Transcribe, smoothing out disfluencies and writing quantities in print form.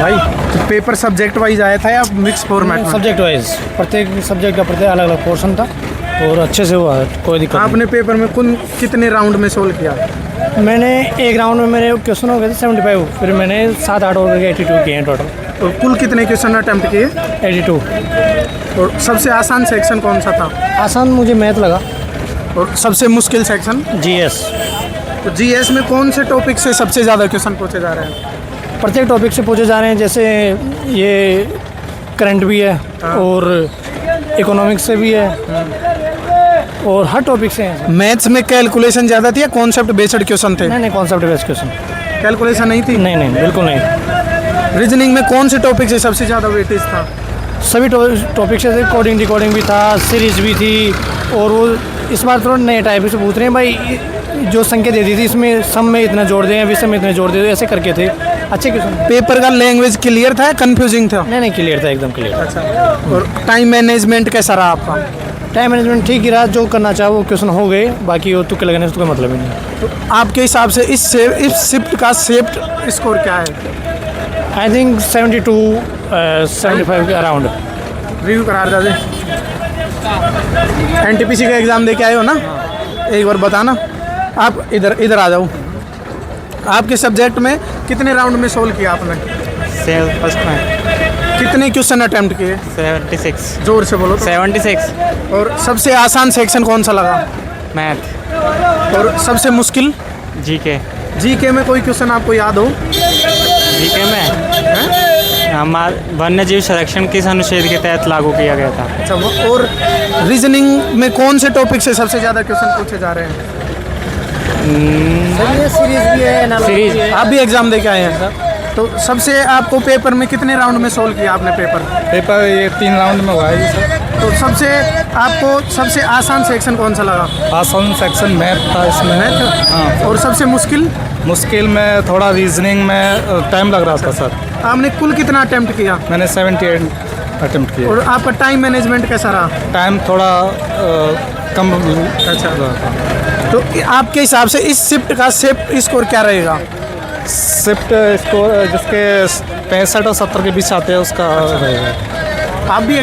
भाई paper subject wise आया था या मिक्स फॉर्मेट में? सब्जेक्ट वाइज, प्रत्येक सब्जेक्ट का प्रत्येक अलग अलग पोर्शन था और अच्छे से हुआ, कोई दिक्कत आपने पेपर में कितने राउंड में सोल्व किया? नहीं। मैंने एक राउंड में मेरे क्वेश्चन हो गए थे 75, फिर मैंने 7-8 और 82 किए हैं टोटल। और कुल कितने क्वेश्चन अटेम्प्ट किए? 82। और सबसे आसान सेक्शन कौन सा था? आसान मुझे मैथ लगा। और सबसे मुश्किल सेक्शन? जीएस। तो जीएस में कौन से टॉपिक से सबसे ज़्यादा क्वेश्चन पूछे जा रहे हैं? प्रत्येक टॉपिक से पूछे जा रहे हैं, जैसे ये करंट भी है और इकोनॉमिक्स से भी है और हर टॉपिक से हैं। मैथ्स में कैलकुलेशन ज़्यादा थी या कॉन्सेप्ट बेस्ड क्वेश्चन थे? नहीं, कॉन्सेप्ट बेस्ड क्वेश्चन। कैलकुलेशन नहीं थी? नहीं, बिल्कुल नहीं। रीजनिंग में कौन से टॉपिक से सबसे ज़्यादा वेटेज था? सभी टॉपिक से थे, कोडिंग डिकोडिंग भी था, सीरीज भी थी। और वो इस बार थोड़ा नए टाइप से पूछ रहे हैं भाई, जो संख्या दे दी थी इसमें सम में इतना जोड़ दें, विषम में इतना जोड़ दें, ऐसे करके थे। अच्छे क्वेश्चन। पेपर का लैंग्वेज क्लियर था या कंफ्यूजिंग था? नहीं, क्लियर था, एकदम क्लियर। अच्छा। और टाइम मैनेजमेंट कैसा रहा आपका? टाइम मैनेजमेंट ठीक ही रहा, जो करना चाहा वो क्वेश्चन हो गए, बाकी वो तुक्के लगने से कोई मतलब ही नहीं। तो आपके हिसाब से इस शिफ्ट का सेफ्ट स्कोर क्या है? आई थिंक 72 75 के अराउंड। रिव्यू करा दादे। एनटीपीसी का एग्ज़ाम दे के आए हो ना? एक बार बताना। आप इधर आ जाओ। आपके सब्जेक्ट में कितने राउंड में सोल्व किया आपने? फर्स्ट में। कितने क्वेश्चन अटेम्प्ट किए? 76। जोर से बोलो तो। 76। और सबसे आसान सेक्शन कौन सा लगा? मैथ। और सबसे मुश्किल? जीके। जीके में कोई क्वेश्चन आपको याद हो? जीके में हमारा वन्यजीव संरक्षण किस अनुच्छेद के तहत लागू किया गया था? अच्छा। और रीजनिंग में कौन से टॉपिक से सबसे ज़्यादा क्वेश्चन पूछे जा रहे हैं? सीरीज भी है, सीरीज। आप भी एग्ज़ाम दे के आए हैं? तो सबसे आपको पेपर में कितने राउंड में सोल्व किया आपने पेपर? ये 3 राउंड में हुआ है सर। तो सबसे आसान सेक्शन कौन सा लगा? आसान सेक्शन मैथ था इसमें। मैथ? हाँ। और सबसे मुश्किल? मुश्किल में थोड़ा रीजनिंग में टाइम लग रहा था सर। आपने कुल कितना अटेम्प्ट किया? मैंने 78 अटेम्प्ट किया। और आपका टाइम मैनेजमेंट कैसा रहा? टाइम थोड़ा कम। अच्छा। तो आपके हिसाब से इस शिफ्ट का सेफ्ट स्कोर क्या रहेगा? शिफ्ट स्कोर जिसके 65 और 70 के बीच आते हैं उसका रहेगा। आप भी